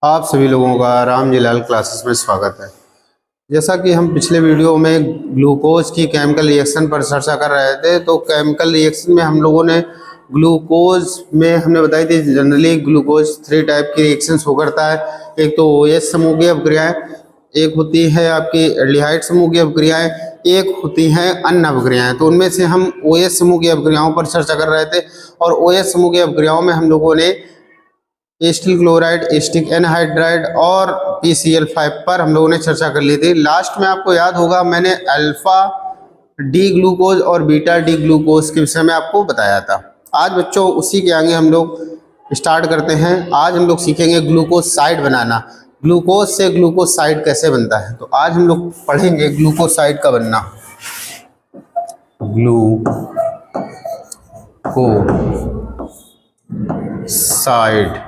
आप सभी लोगों का राम जी लाल क्लासेस में स्वागत है। जैसा कि हम पिछले वीडियो में ग्लूकोज की केमिकल रिएक्शन पर चर्चा कर रहे थे, तो केमिकल रिएक्शन में हम लोगों ने ग्लूकोज में हमने बताई थी जनरली ग्लूकोज 3 टाइप की रिएक्शंस हो करता है। एक तो OH समूह की अपक्रियाएं, एक होती है आपकी एल्डिहाइड समूह की अपक्रियाएं, एक होती हैं अन्य अपक्रियाएं। तो उनमें से हम OH समूह की अपक्रियाओं पर चर्चा कर रहे थे और OH समूह की अपक्रियाओं में हम लोगों ने एस्टिल क्लोराइड, एस्टिक एनहाइड्राइड और PCl5 पर हम लोगों ने चर्चा कर ली थी। लास्ट में आपको याद होगा मैंने अल्फा डी ग्लूकोज और बीटा डी ग्लूकोज के विषय में आपको बताया था। आज बच्चों उसी के आगे हम लोग स्टार्ट करते हैं। आज हम लोग सीखेंगे ग्लूकोसाइड बनाना। ग्लूकोज से ग्लूकोसाइड कैसे बनता है, तो आज हम लोग पढ़ेंगे ग्लूकोसाइड का बनना। ग्लूकोसाइड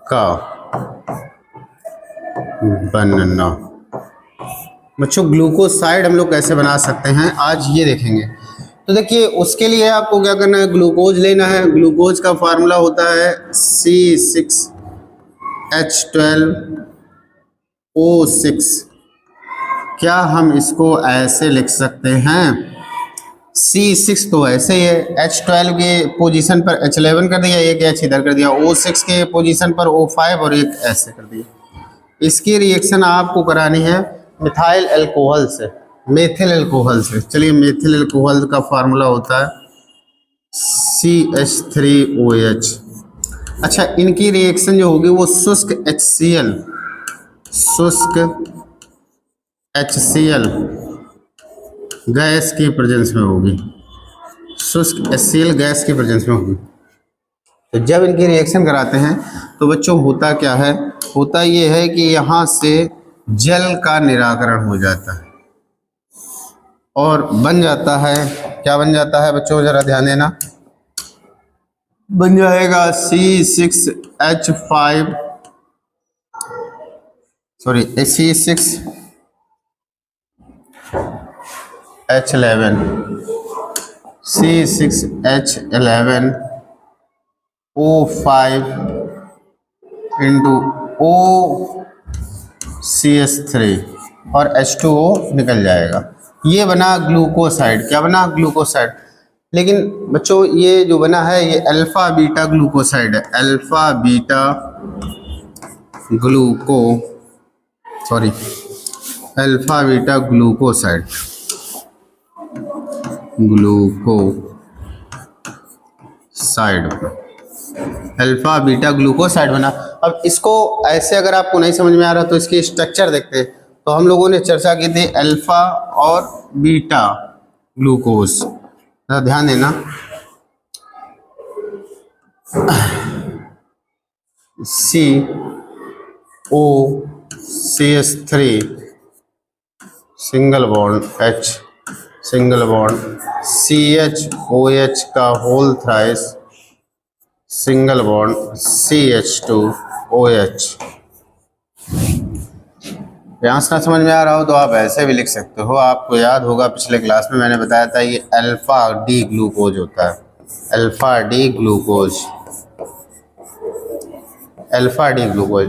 का बनना। बच्चों ग्लूकोसाइड हम लोग कैसे बना सकते हैं आज ये देखेंगे। तो देखिए उसके लिए आपको क्या करना है, ग्लूकोज लेना है। ग्लूकोज का फार्मूला होता है C6H12O6। क्या हम इसको ऐसे लिख सकते हैं, C6 तो ऐसे ही है, H12 के पोजीशन पर H11 कर दिया, एक H इधर कर दिया, O6 के पोजीशन पर O5 और एक ऐसे कर दिया। इसकी रिएक्शन आपको करानी है मिथाइल अल्कोहल से, मेथिल अल्कोहल से। चलिए मेथिल अल्कोहल का फार्मूला होता है CH3OH। अच्छा, इनकी रिएक्शन जो होगी वो शुष्क HCl गैस की प्रेजेंस में होगी, शुष्क HCl गैस की प्रेजेंस में होगी। तो जब इनकी रिएक्शन कराते हैं तो बच्चों होता क्या है, होता ये है कि यहाँ से जल का निराकरण हो जाता है और बन जाता है, क्या बन जाता है बच्चों जरा ध्यान देना, बन जाएगा C6H11 O5 इंटू OCH3 और H2O निकल जाएगा। ये बना ग्लूकोसाइड। क्या बना? ग्लूकोसाइड। लेकिन बच्चों ये जो बना है ये अल्फा बीटा ग्लूकोसाइड है। Alpha beta glucoside, alpha beta glucoside बना। अब इसको ऐसे अगर आपको नहीं समझ में आ रहा तो इसकी स्ट्रक्चर देखते हैं। तो हम लोगों ने चर्चा की थी अल्फा और बीटा ग्लूकोज, ध्यान देना। COCH3 single bond H, single bond CHOH का whole thrice, single bond CH2OH। यहाँ से ना समझ में आ रहा हो तो आप ऐसे भी लिख सकते हो। आपको याद होगा पिछले क्लास में मैंने बताया था ये अल्फा डी ग्लूकोज होता है, अल्फा डी ग्लूकोज।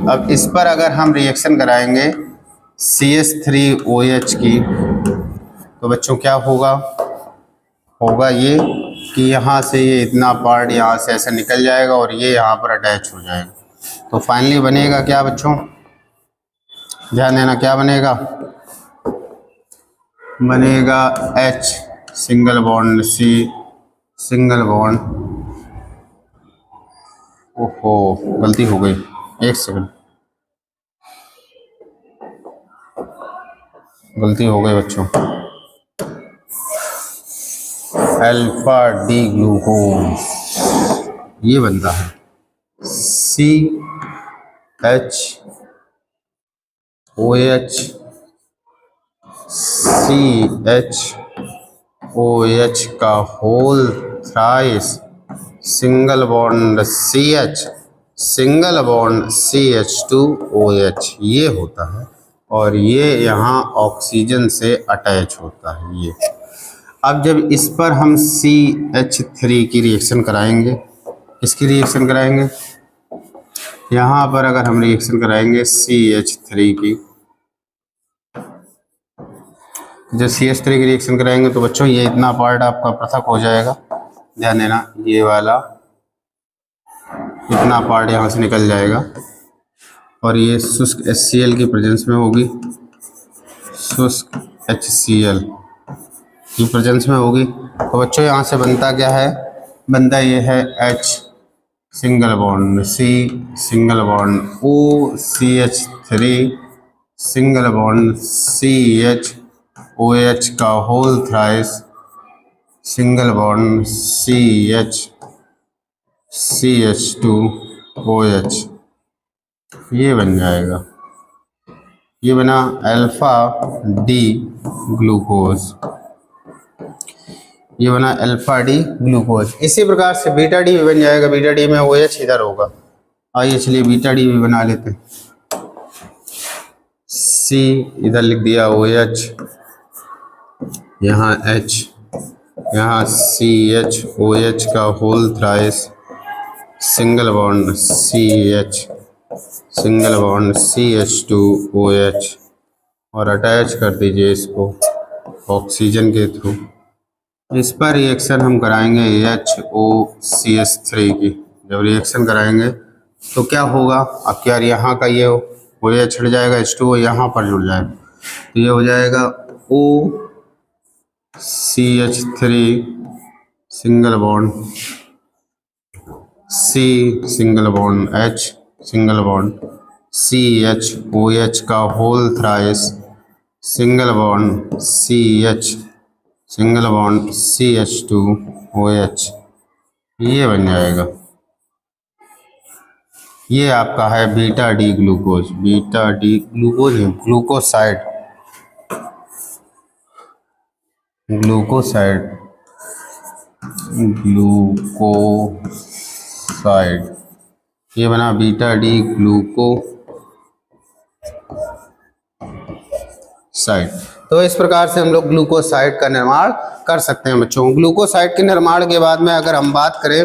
अब इस पर अगर हम रिएक्शन कराएंगे CH3OH की तो बच्चों क्या होगा, होगा ये कि यहाँ से ये इतना पार्ट यहाँ से ऐसे निकल जाएगा और ये यहाँ पर अटैच हो जाएगा। तो फाइनली बनेगा क्या बच्चों, ध्यान देना, क्या बनेगा, बनेगा H single bond C single bond, ओहो गलती हो गई, एक सेकंड, गलती हो गई बच्चों, अल्फा डी ग्लूकोज ये बनता है CHOH का whole thrice single bond CH single bond CH2OH ये होता है और ये यहाँ ऑक्सीजन से अटैच होता है ये। अब जब इस पर हम CH3 की रिएक्शन कराएंगे, किसकी रिएक्शन कराएंगे, यहाँ पर अगर हम रिएक्शन कराएंगे CH3 की, जब CH3 की रिएक्शन कराएंगे तो बच्चों ये इतना पार्ट आपका पृथक हो जाएगा, ध्यान देना, ये वाला इतना पार्ट यहाँ से निकल जाएगा और ये शुष्क HCl की प्रेजेंस में होगी, शुष्क HCl की प्रेजेंस में होगी। तो बच्चों यहाँ से बनता क्या है, बनता ये है H single bond, C single bond, O CH3 single bond, CH OH का whole thrice single bond, CH CH2 OH, ये बन जाएगा, ये बना अल्फा डी ग्लूकोज, ये बना अल्फा डी ग्लूकोज। इसी प्रकार से बीटा डी भी बन जाएगा, बीटा डी में OH इधर होगा, आइए चलिए बीटा डी भी बना लेते हैं। C इधर लिख दिया OH, यहाँ H, यहाँ CH OH का whole thrice single bond, CH single bond, CH2 OH और अटैच कर दीजिए इसको ऑक्सीजन के थ्रू। इस पर रिएक्शन हम कराएंगे HOCH3 की। जब रिएक्शन कराएंगे तो क्या होगा, अब क्या यहाँ का ये OH हट जाएगा, H2O यहाँ पर जुड़ जाएगा, तो ये हो जाएगा OCH3 single bond, C single bond, H single bond, CH OH का whole thrice single bond, CH single bond, CH2 OH, ये बन जाएगा। ये आपका है beta D glucose, beta D glucose है, ग्लूकोसाइड, ग्लूकोसाइड, ग्लूकोसाइड, ये बना बीटा डी ग्लूकोसाइड। तो इस प्रकार से हम लोग ग्लूकोसाइड का निर्माण कर सकते हैं बच्चों। ग्लूकोसाइड के निर्माण के बाद में अगर हम बात करें,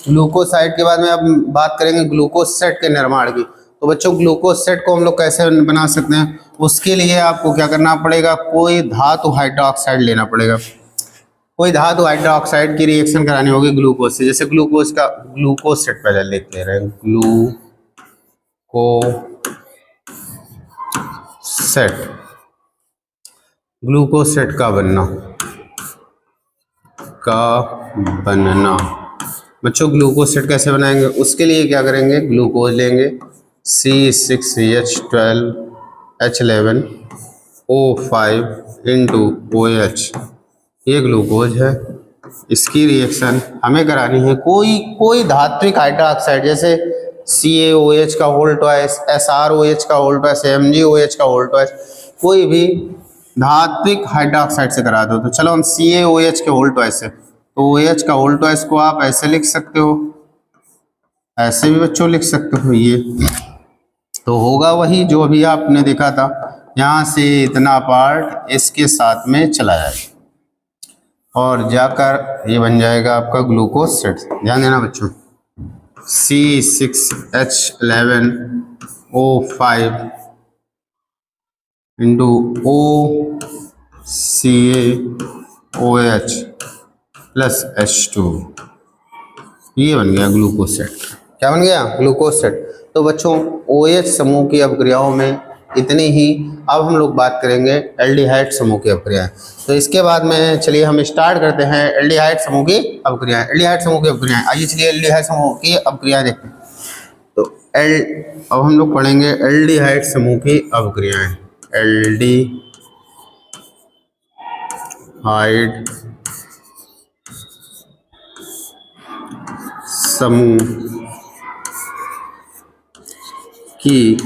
ग्लूकोसाइड के बाद में अब बात करेंगे ग्लूकोसेट के निर्माण की। तो बच्चों ग्लूकोसेट को हम लोग कैसे बना सकते हैं, उसके लिए आपको क्या करना पड़ेगा, कोई धातु हाइड्रोक्साइड लेना पड़ेगा, कोई धातु हाइड्रोक्साइड की रिएक्शन करानी होगी ग्लूकोज से। जैसे ग्लूकोज का ग्लूकोसेट पहले लिख ले रहे हैं, ग्लूकोसेट, ग्लूकोसेट का बनना बच्चों, ग्लूकोसेट कैसे बनाएंगे, उसके लिए क्या करेंगे, ग्लूकोज लेंगे C6H12H11O5 इंटू OH, ये ग्लूकोज है। इसकी रिएक्शन हमें करानी है कोई धात्विक हाइड्रोक्साइड, जैसे CaOH का होल ट्वाइस, SrOH का होल ट्वाइस, MgOH का होल ट्वाइस, कोई भी धात्विक हाइड्रोक्साइड से करा दो। तो चलो हम CaOH के होल ट्वाइस से, तो OH का होल ट्वाइस को आप ऐसे लिख सकते हो, ऐसे भी बच्चों लिख सकते हो, ये तो होगा वही जो अभी आपने देखा था, यहाँ से इतना पार्ट इसके साथ में चला जाएगा और जाकर ये बन जाएगा आपका ग्लूकोसेट। ध्यान देना बच्चों, C6H11O5 into OCaOH plus H2, ये बन गया ग्लूकोसेट। क्या बन गया, ग्लूकोसेट। तो बच्चों OH समूह की अपक्रियाओं में इतनी ही। अब हम लोग बात करेंगे एल्डिहाइड समूह की अपक्रियाएं। तो इसके बाद में चलिए हम स्टार्ट करते हैं एल्डिहाइड समूह की अपक्रियाएं। एल्डिहाइड समूह की अपक्रियाएं, आइए चलिए एल्डिहाइड समूह की अपक्रियाएं देखते हैं। तो अब हम लोग पढ़ेंगे एल्डिहाइड समूह की अपक्रियाएं। एल्डिहाइड समूह की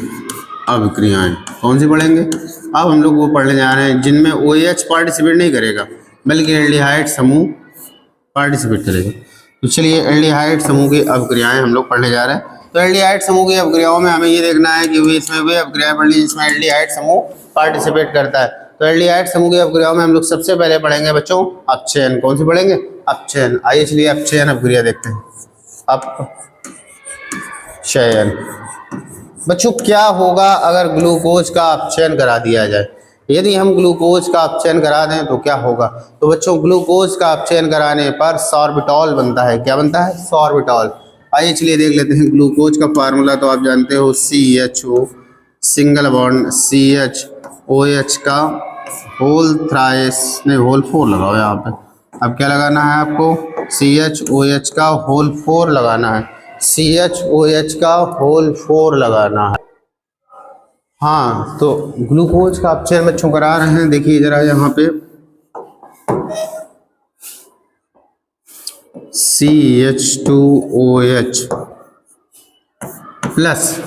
अपक्रियाएं कौन सी पढ़ेंगे, अब हम लोग वो पढ़ने जा रहे हैं जिनमें OH पार्टिसिपेट नहीं करेगा बल्कि एल्डिहाइड समूह पार्टिसिपेट करेगा। तो चलिए एल्डिहाइड समूह की अपक्रियाएं हम लोग पढ़ने जा रहे हैं। तो एल्डिहाइड समूह की अपक्रियाओं में हमें ये देखना है कि इसमें वे अपक्रियाएं पढ़ ली जिसमें एल्डिहाइड समूह पार्टिसिपेट करता है। तो एल्डिहाइड समूह की अपक्रियाओं में हम लोग सबसे पहले पढ़ेंगे बच्चों अपचयन। कौन सी पढ़ेंगे, अपचयन। आइए चलिए अपचयन अपक्रिया देखते हैं। अपचयन बच्चों क्या होगा अगर ग्लूकोज का अपचयन करा दिया जाए? यदि हम ग्लूकोज का अपचयन करा दें तो क्या होगा? तो बच्चों ग्लूकोज का अपचयन कराने पर सॉर्बिटॉल बनता है। क्या बनता है? सॉर्बिटॉल। आइए चलिए देख लेते हैं ग्लूकोज का फार्मूला। तो आप जानते हो CHO सिंगल बॉन्ड CHOH का होल थ्राइस नहीं होल 4 लगाओ यहाँ पे। अब क्या लगाना है आपको? CHOH का होल 4 लगाना है। CHOH का होल 4 लगाना है। हाँ, तो ग्लूकोज का अपचयन बच्चों करा रहे हैं। देखिए जरा यहाँ पे CH2OH प्लस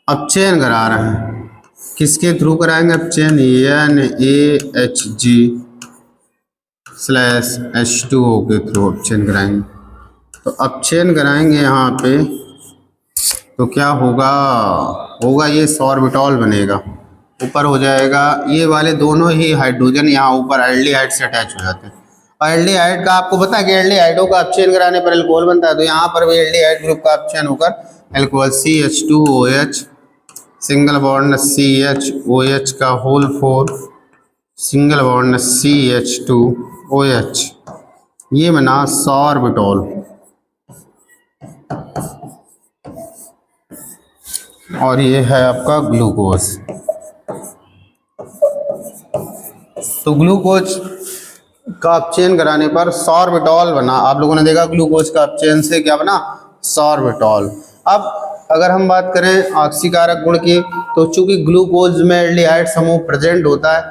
अपचयन करा रहे हैं। किसके थ्रू कराएंगे अपचयन? NaHG / H2O के थ्रू अपचयन कराएंगे। तो अपचयन कराएंगे यहाँ पे तो क्या होगा ये सॉर्बिटॉल बनेगा। ऊपर हो जाएगा ये वाले दोनों ही हाइड्रोजन यहाँ ऊपर एल्डिहाइड से अटैच हो जाते हैं। और एल्डिहाइड का आपको पता है कि एल्डिहाइडों का अपचयन कराने पर अल्कोहल बनता है। तो यहाँ पर भी एल्डिहाइड ग्रुप का अपचयन होकर alcohol CH2OH single bond CHOH का होल 4 सिंगल बॉन्ड CH2OH, ये बना सॉर्बिटॉल। और ये है आपका ग्लूकोज। तो ग्लूकोज का अपचयन कराने पर सॉर्बिटॉल बना। आप लोगों ने देखा ग्लूकोज का अपचयन से क्या बना? सॉर्बिटॉल। अब अगर हम बात करें ऑक्सीकारक गुण की, तो चूंकि ग्लूकोज में एल्डिहाइड समूह प्रेजेंट होता है,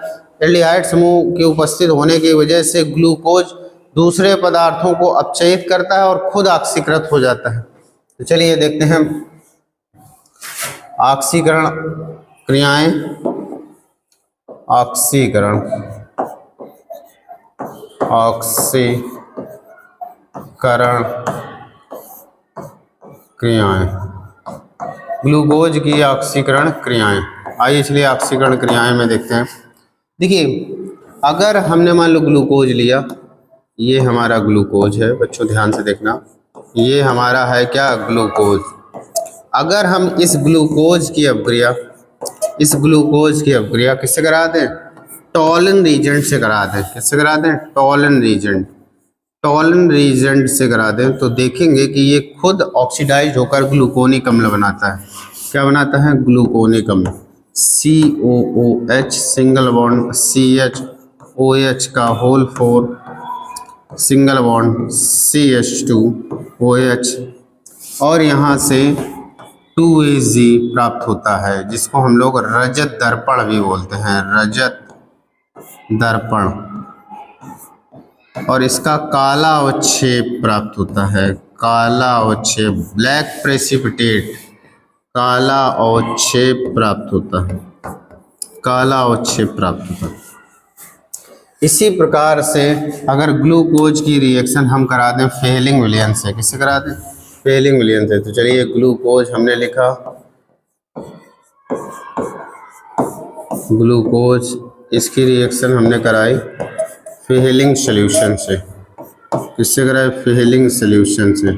एल्डिहाइड समूह के उपस्थित होने की वजह से ग्लूकोज दूसरे पदार्थों को अपचयित करता है और खुद ऑक्सीकृत हो जाता है। तो चलिए देखते हैं ऑक्सीकरण क्रियाएं। ऑक्सीकरण क्रियाएं, ग्लूकोज की ऑक्सीकरण क्रियाएं। आइए इसलिए ऑक्सीकरण क्रियाएं में देखते हैं। देखिए अगर हमने मान लो ग्लूकोज लिया, ये हमारा ग्लूकोज है बच्चों, ध्यान से देखना, ये हमारा है क्या? ग्लूकोज। अगर हम इस ग्लूकोज की अपक्रिया किससे करा दें? टॉलन रीजेंट से करा दें। किससे करा दें? टॉलन रीजेंट से करा दें तो देखेंगे कि ये खुद ऑक्सीडाइज होकर ग्लूकोनिक अम्ल बनाता है। क्या बनाता है? ग्लूकोनिक अम्ल। COOH सिंगल बॉन्ड CHOH का होल 4 सिंगल बॉन्ड CH2OH, और यहाँ से 2Ag प्राप्त होता है, जिसको हम लोग रजत दर्पण भी बोलते हैं। रजत दर्पण। और इसका काला अवक्षेप प्राप्त होता है। काला अवक्षेप, ब्लैक प्रेसिपिटेट, काला अवक्षेप प्राप्त होता है। काला अवक्षेप प्राप्त होता है। इसी प्रकार से अगर ग्लूकोज की रिएक्शन हम करा दें फेलिंग विलयन से, किससे करा दें? फेलिंग विलयन से। तो चलिए ग्लूकोज हमने लिखा, ग्लूकोज, इसकी रिएक्शन हमने कराई फेलिंग सॉल्यूशन से। किससे कराए? फेलिंग सॉल्यूशन से।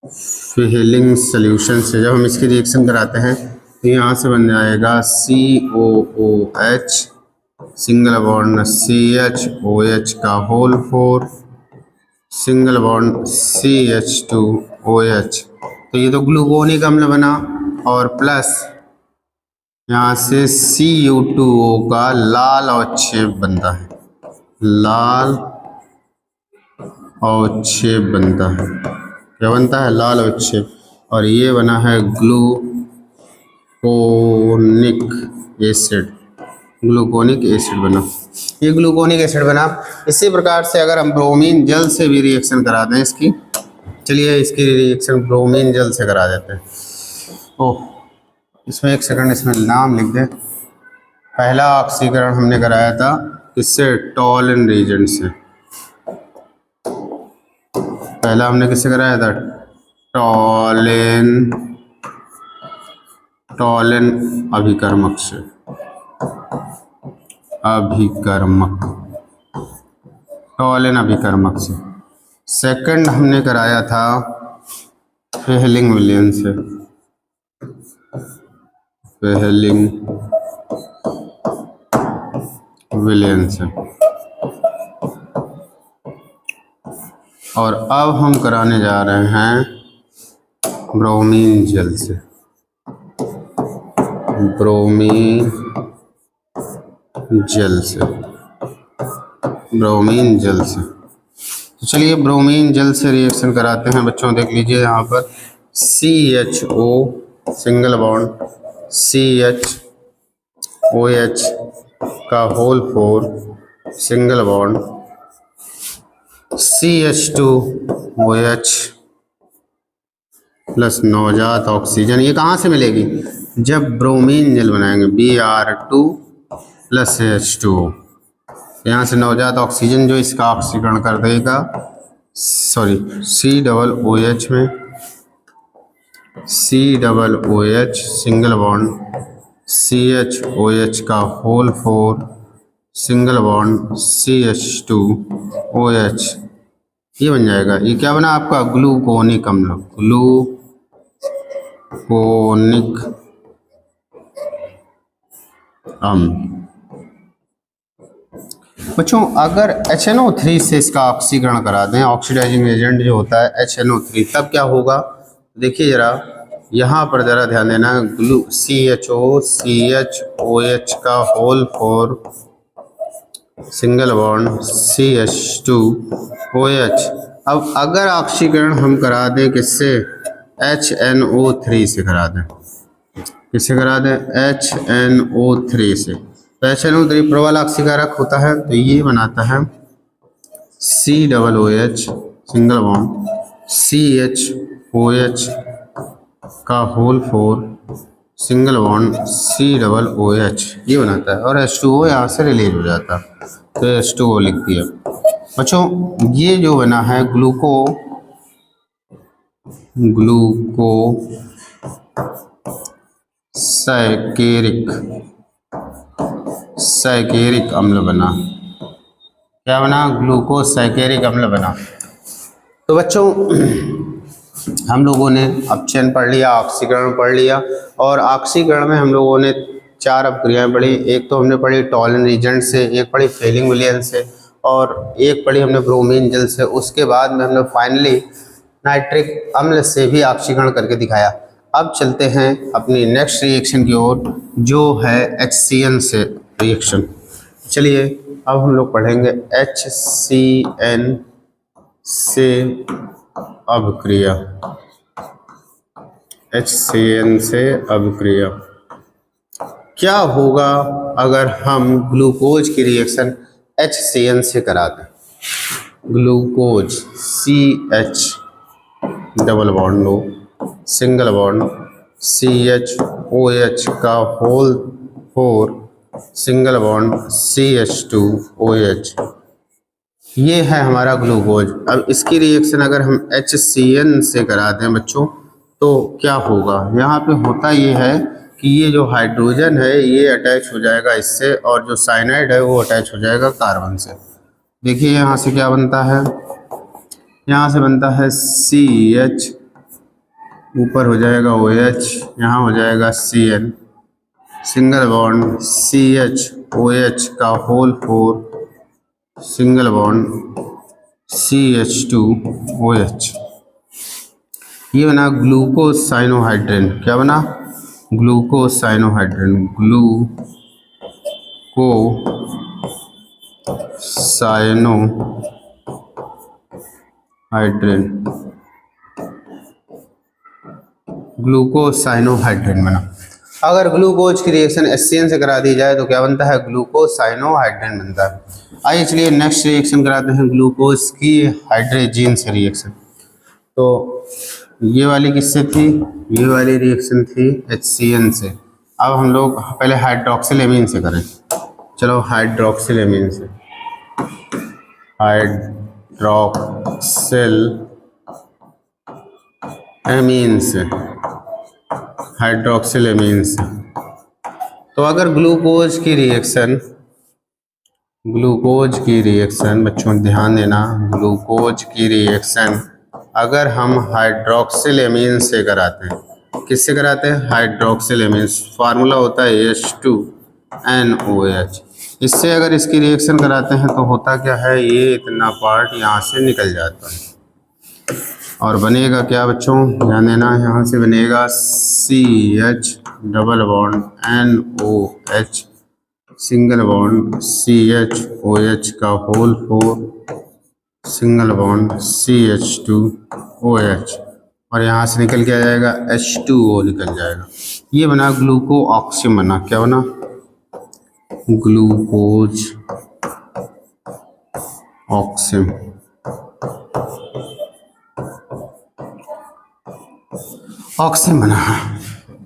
फेलिंग सॉल्यूशन से जब हम इसकी रिएक्शन कराते हैं तो यहाँ से बन जाएगा COOH सिंगल बॉन्ड CHOH का होल 4 सिंगल बॉन्ड CH2OH। तो ये तो ग्लूकोनिक अम्ल बना, और प्लस यहाँ से Cu2O का लाल अवक्षेप बनता है। लाल अवक्षेप बनता है। क्या बनता है? लाल अवक्षेप। और ये बना है ग्लूकोनिक एसिड। ग्लूकोनिक एसिड बना, ये ग्लूकोनिक एसिड बना। इसी प्रकार से अगर हम ब्रोमीन जल से भी रिएक्शन करा दें इसकी, चलिए इसकी रिएक्शन ब्रोमीन जल से करा देते हैं। ओह, इसमें एक सेकंड, इसमें नाम लिख दें। पहला ऑक्सीकरण हमने कराया था किससे? टॉलन रीजेंट से। पहला हमने किससे कराया था? टॉलन अभिकर्मक से। टॉलन अभिकर्मक से। सेकंड हमने कराया था फेलिंग विलयन से। Fehling Williamson. और अब हम कराने जा रहे हैं ब्रोमीन जेल से। ब्रोमीन जेल से, ब्रोमीन जेल से। तो चलिए ब्रोमीन जेल से रिएक्शन कराते हैं बच्चों। देख लीजिए यहाँ पर CHO सिंगल बॉन्ड CHOH का whole 4 single bond CH2OH plus नवजात ऑक्सीजन। ये कहाँ से मिलेगी? जब ब्रोमीन जेल बनाएंगे Br2 प्लस H2O। यहाँ से नवजात ऑक्सीजन जो इसका ऑक्सीकरण कर देगा, सॉरी COOH में COOH सिंगल बॉन्ड CHOH का होल 4 सिंगल बॉन्ड CH2OH। ये बन जाएगा। ये क्या बना आपका? ग्लूकोनिक अम्ल। ग्लूकोनिक अम्ल। बच्चों अगर HNO3 से इसका ऑक्सीकरण करा दें, ऑक्सीडाइजिंग एजेंट जो होता है HNO3, तब क्या होगा? देखिए जरा, यहाँ पर जरा ध्यान देना। CHOH का होल 4 सिंगल बॉन्ड CH2OH। अब अगर ऑक्सीकरण हम करा दें किससे? HNO3 से करा दें। किससे करा दें? HNO3 से। तो HNO3 प्रबल ऑक्सीकारक होता है, तो ये बनाता है COOH सिंगल बॉन्ड CHOH का होल 4 सिंगल बॉन्ड COOH। ये बनाता है और H2O यहाँ से रिलीज हो जाता है, तो H2O लिख दिया। बच्चों ये जो बना है ग्लूकोसैकेरिक अम्ल बना। क्या बना? ग्लूकोसैकेरिक अम्ल बना। तो बच्चों हम लोगों ने अपचयन पढ़ लिया, ऑक्सीकरण पढ़ लिया, और ऑक्सीकरण में हम लोगों ने 4 अपक्रियाएं पढ़ी। एक तो हमने पढ़ी टॉलन रीजेंट से, एक पढ़ी फेलिंग विलियन से, और एक पढ़ी हमने ब्रोमीन जेल से। उसके बाद में हमने फाइनली नाइट्रिक अम्ल से भी ऑक्सीकरण करके दिखाया। अब चलते हैं अपनी नेक्स्ट रिएक्शन की ओर, जो है HCN से रिएक्शन। चलिए अब हम लोग पढ़ेंगे HCN से अभिक्रिया। HCN से अभिक्रिया। क्या होगा अगर हम ग्लूकोज की रिएक्शन HCN से करा दें? ग्लूकोज CH डबल बॉन्ड लो सिंगल बॉन्ड CHOH का होल 4 सिंगल बॉन्ड CH2OH। ये है हमारा ग्लूकोज। अब इसकी रिएक्शन अगर हम HCN से करा दें बच्चों, तो क्या होगा? यहाँ पे होता ये है कि ये जो हाइड्रोजन है ये अटैच हो जाएगा इससे, और जो साइनाइड है वो अटैच हो जाएगा कार्बन से। देखिए यहाँ से क्या बनता है? यहाँ से बनता है CH, ऊपर हो जाएगा OH, यहाँ हो जाएगा CN सिंगल बॉन्ड CHOH का होल 4 सिंगल बॉन्ड CH2OH। ये बना ग्लूकोसाइनोहाइड्रेन। क्या बना? ग्लूकोसाइनोहाइड्रेन। ग्लूकोसाइनोहाइड्रेन बना। अगर ग्लूकोज की रिएक्शन HCN से करा दी जाए तो क्या बनता है? ग्लूकोसाइनोहाइड्रेन बनता है। आइए चलिए नेक्स्ट रिएक्शन कराते हैं ग्लूकोज की हाइड्रोजन से रिएक्शन। तो ये वाली किससे थी? ये वाली रिएक्शन थी HCN से। अब हम लोग पहले हाइड्रोक्सिलेमीन से करें। चलो हाइड्रोक्सिलेमीन से, हाइड्रोक्सिलेमीन से। तो अगर ग्लूकोज की रिएक्शन बच्चों ध्यान देना, ग्लूकोज की रिएक्शन अगर हम हाइड्रोक्सिलेमीन से कराते हैं, किससे कराते हैं? हाइड्रोक्सिल एमीन्स, फार्मूला होता है H2NOH। इससे अगर इसकी रिएक्शन कराते हैं तो होता क्या है, ये इतना पार्ट यहाँ से निकल जाता है और बनेगा क्या बच्चों, ध्यान देना, यहाँ से बनेगा CH double bond NOH single bond CHOH का होल 4 सिंगल बॉन्ड CH2OH और यहाँ से निकल के आ जाएगा H2O निकल जाएगा। ये बना ग्लूको ऑक्सीम बना, क्या बना? ग्लूकोज ऑक्सीम। ऑक्सीम बना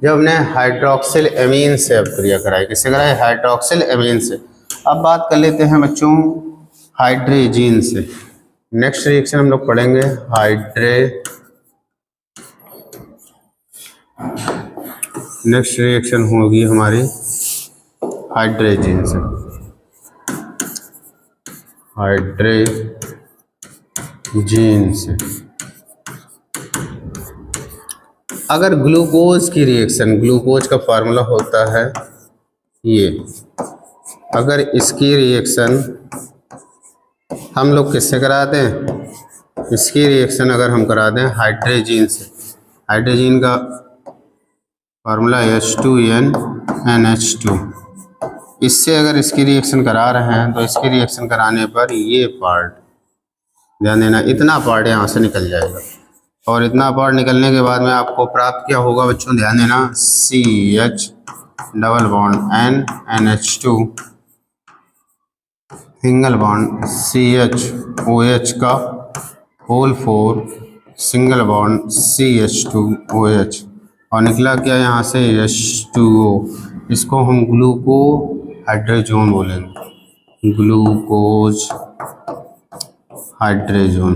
जब हमने हाइड्रोक्सिल एमीन से अब क्रिया कराई। किससे कराई? हाइड्रोक्सिल एमीन से। अब बात कर लेते हैं बच्चों हाइड्रोजीन से। नेक्स्ट रिएक्शन हम लोग पढ़ेंगे नेक्स्ट रिएक्शन होगी हमारी हाइड्रोजीन से। हाइड्रोजीन से अगर ग्लूकोज की रिएक्शन, ग्लूकोज का फार्मूला होता है ये, अगर इसकी रिएक्शन हम लोग किससे करा दें? इसकी रिएक्शन अगर हम करा दें हाइड्रोजीन से, हाइड्रोजीन का फार्मूला H2NNH2, इससे अगर इसकी रिएक्शन करा रहे हैं तो इसकी रिएक्शन कराने पर ये पार्ट, ध्यान देना, इतना पार्ट यहाँ से निकल जाएगा और इतना पार्ट निकलने के बाद में आपको प्राप्त क्या होगा बच्चों, ध्यान देना, CH double bond NNH2 single bond CHOH का होल 4 सिंगल बॉन्ड CH2OH और निकला क्या यहाँ से H2O। इसको हम ग्लूको हाइड्रोजोन बोलेंगे, ग्लूकोज हाइड्रोजोन,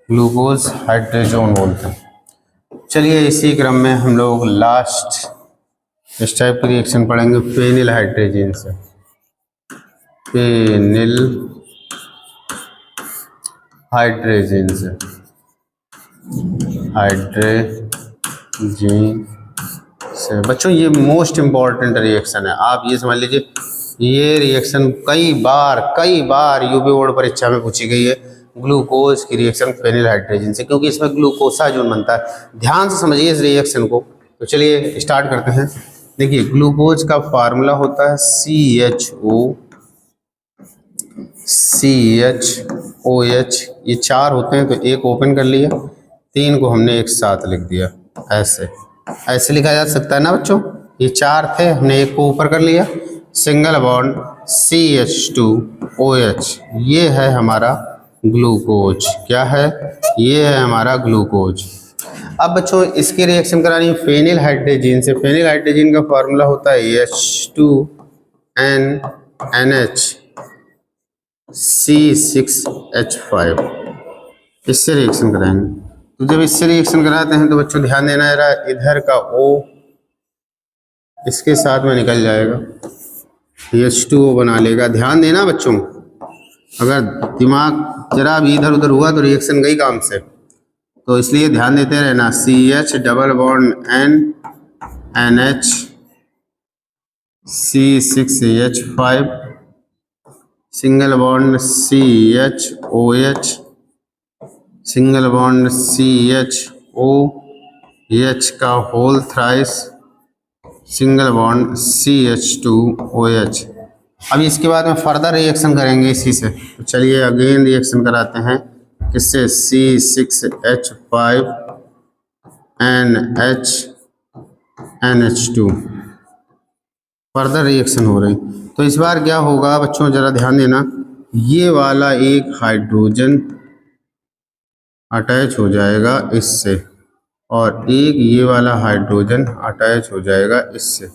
ग्लूकोज हाइड्रोजोन बोलते हैं। चलिए इसी क्रम में हम लोग लास्ट इस टाइप की रिएक्शन पढ़ेंगे फेनिल हाइड्रोजीन से। फेनिल हाइड्रोजीन से, हाइड्रोजीन से बच्चों ये मोस्ट इम्पॉर्टेंट रिएक्शन है। आप ये समझ लीजिए, ये रिएक्शन कई बार यूपी बोर्ड परीक्षा में पूछी गई है, ग्लूकोज की रिएक्शन फेनिल हाइड्रोजीन से, क्योंकि इसमें ग्लूकोसाजोन बनता है। ध्यान से समझिए इस रिएक्शन को। तो चलिए स्टार्ट करते हैं। देखिए ग्लूकोज का फार्मूला होता है CHOH, ये 4 होते हैं तो एक ओपन कर लिया, 3 को हमने एक साथ लिख दिया, ऐसे लिखा जा सकता है ना बच्चों। ये 4 थे, हमने एक को ऊपर कर लिया, सिंगल बॉन्ड CH2OH, ये है हमारा ग्लूकोज। क्या है? ये है हमारा ग्लूकोज। अब बच्चों इसकी रिएक्शन करानी है फेनिल हाइड्रोजीन से। फेनिल हाइड्रोजीन का फार्मूला होता है H2NNHC6H5। इससे रिएक्शन कराएंगे। तो जब इससे रिएक्शन कराते हैं तो बच्चों ध्यान देना जरा, इधर का O इसके साथ में निकल जाएगा, H2O बना लेगा। ध्यान देना बच्चों, अगर दिमाग जरा भी इधर उधर हुआ तो रिएक्शन गई काम से, तो इसलिए ध्यान देते रहना। CH double bond NNH C6H5 single bond CHOH single bond CHOH का whole thrice single bond CH2OH। अब इसके बाद में फर्दर रिएक्शन करेंगे इसी से। तो चलिए अगेन रिएक्शन कराते हैं किससे? C6H5NH2 फर्दर रिएक्शन हो रही। तो इस बार क्या होगा बच्चों, जरा ध्यान देना, ये वाला एक हाइड्रोजन अटैच हो जाएगा इससे और एक ये वाला हाइड्रोजन अटैच हो जाएगा इससे,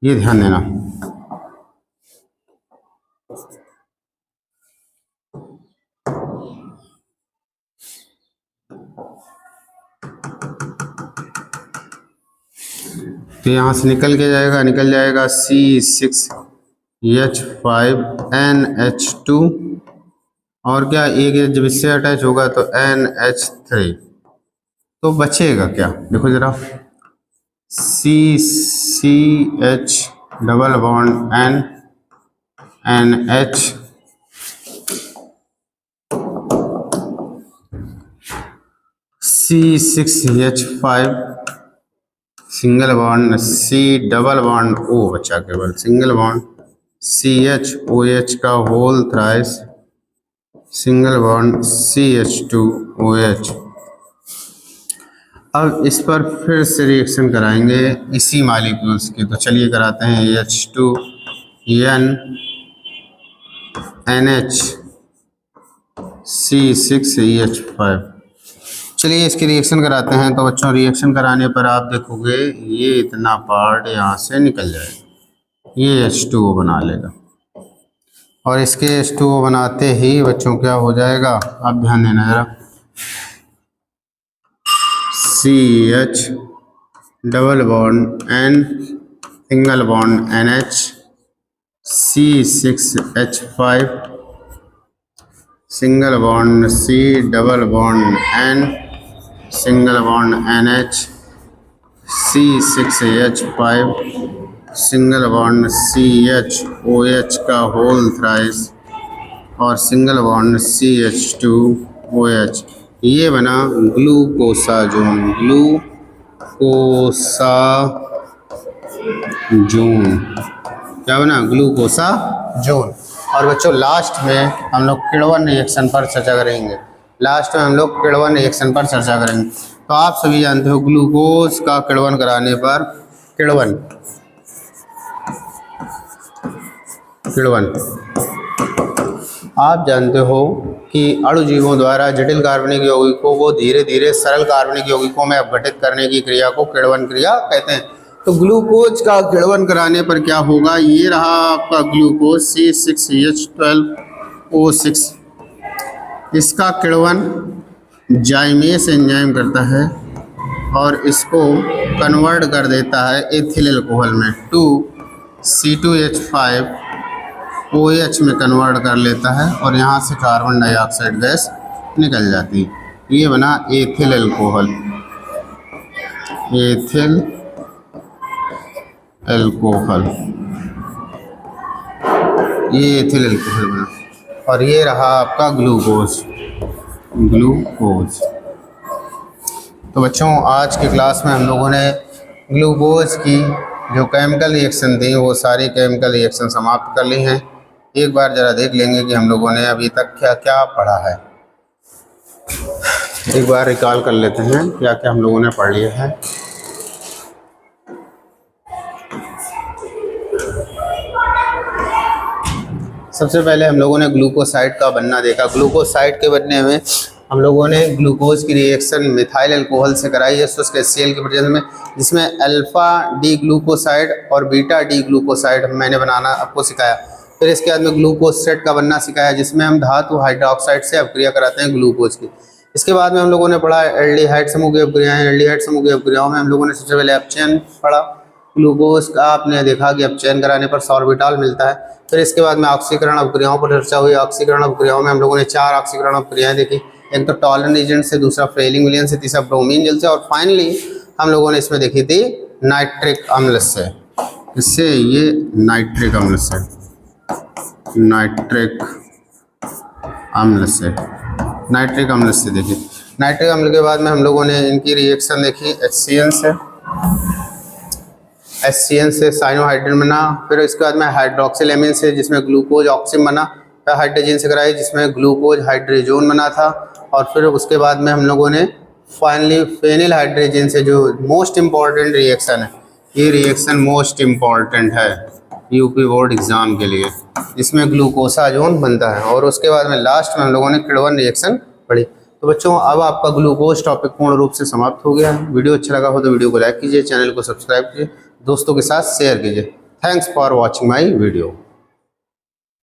ये ध्यान देना। तो यहाँ से निकल जाएगा C6H5NH2 और क्या एक जब इससे अटैच होगा तो NH3, तो बचेगा क्या, देखो जरा, CCH double bond NH, C6H5 single bond, C double bond O बचा केवल, सिंगल बॉन्ड CHOH का whole thrice, single bond CH2OH। अब इस पर फिर से रिएक्शन कराएंगे इसी मॉलिक्यूल्स की, तो चलिए कराते हैं H2N NH C6H5। चलिए इसकी रिएक्शन कराते हैं। तो बच्चों रिएक्शन कराने पर आप देखोगे ये इतना पार्ट यहाँ से निकल जाएगा, ये H2O बना लेगा, और इसके H2O बनाते ही बच्चों क्या हो जाएगा, आप ध्यान देना जरा, CH double bond N single bond NH C6H5 single bond C double bond N single bond NH C6H5 single bond CHOH का होल थ्राइस और सिंगल बॉन्ड CH2OH। ये बना ग्लूकोसाजोन, ग्लूकोसाजोन क्या बना, ग्लूकोसाजोन। और बच्चों लास्ट में हम लोग किण्वन रिएक्शन पर चर्चा करेंगे, लास्ट में हम लोग किण्वन रिएक्शन पर चर्चा करेंगे। तो आप सभी जानते हो ग्लूकोज का किण्वन कराने पर, किण्वन आप जानते हो कि अणुजीवों द्वारा जटिल कार्बनिक यौगिकों को धीरे धीरे सरल कार्बनिक यौगिकों में अपघटित करने की क्रिया को किण्वन क्रिया कहते हैं। तो ग्लूकोज का किण्वन कराने पर क्या होगा, ये रहा आपका ग्लूकोज C6H12O6, इसका किण्वन जाइमेस एंजाइम करता है और इसको कन्वर्ट कर देता है एथिल अल्कोहल में, 2C2H5OH में कन्वर्ट कर लेता है और यहाँ से कार्बन डाइऑक्साइड गैस निकल जाती है। ये बना एथिल अल्कोहल, एथिल अल्कोहल, ये एथिल अल्कोहल बना। और ये रहा आपका ग्लूकोज, ग्लूकोज। तो बच्चों आज की क्लास में हम लोगों ने ग्लूकोज की जो केमिकल रिएक्शन थी वो सारी केमिकल रिएक्शन समाप्त कर ली हैं। एक बार ज़रा देख लेंगे कि हम लोगों ने अभी तक क्या क्या पढ़ा है। एक बार रिकॉल कर लेते हैं क्या क्या हम लोगों ने पढ़ लिया है। सबसे पहले हम लोगों ने ग्लूकोसाइड का बनना देखा। ग्लूकोसाइड के बनने में हम लोगों ने ग्लूकोज की रिएक्शन मिथाइल अल्कोहल से कराई है शुष्क HCl के प्रेजेंस में, जिसमें अल्फा डी ग्लूकोसाइड और बीटा डी ग्लूकोसाइड मैंने बनाना आपको सिखाया। फिर इसके बाद में ग्लूकोसेट का बनना सिखाया, जिसमें हम धातु हाइड्रोक्साइड से अपक्रिया कराते हैं ग्लूकोज की। इसके बाद में हम लोगों ने पढ़ा एल्डिहाइड समूह की अपक्रियाएं। एल्डिहाइड समूह की अपक्रियाओं में हम लोगों ने सबसे पहले अपचयन पढ़ा। ग्लूकोज का आपने देखा कि अपचयन कराने पर सॉर्बिटॉल मिलता है। फिर इसके बाद में ऑक्सीकरण अपक्रियाओं पर चर्चा हुई। ऑक्सीकरण अपक्रियाओं में हम लोगों ने 4 ऑक्सीकरण अपक्रियाएं देखी, एक तो टॉलन एजेंट से, दूसरा फ्रेलिंग विलयन से, तीसरा ब्रोमीन जल से, और फाइनली हम लोगों ने इसमें देखी थी नाइट्रिक अम्ल से। इससे ये नाइट्रिक अम्ल से, नाइट्रिक अम्ल से, नाइट्रिक अम्ल से देखी। नाइट्रिक अम्ल के बाद में हम लोगों ने इनकी रिएक्शन देखी HCN से, HCN से साइनोहाइड्रिन बना। फिर इसके बाद में हाइड्रोक्सिलेमिन से, जिसमें ग्लूकोज ऑक्सिम बना। फिर हाइड्रोजन से कराई, जिसमें ग्लूकोज हाइड्रोजोन बना था। और फिर उसके बाद में हम लोगों ने फाइनली फेनिल हाइड्रोजन से, जो मोस्ट इम्पॉर्टेंट रिएक्शन है, ये रिएक्शन मोस्ट इम्पॉर्टेंट है यूपी बोर्ड एग्जाम के लिए, जिसमें ग्लूकोसाजोन बनता है। और उसके बाद में लास्ट में हम लोगों ने किण्वन रिएक्शन पढ़ी। तो बच्चों अब आपका ग्लूकोज टॉपिक पूर्ण रूप से समाप्त हो गया है। वीडियो अच्छा लगा हो तो वीडियो को लाइक कीजिए, चैनल को सब्सक्राइब कीजिए, दोस्तों के साथ शेयर कीजिए। Thanks for watching my video.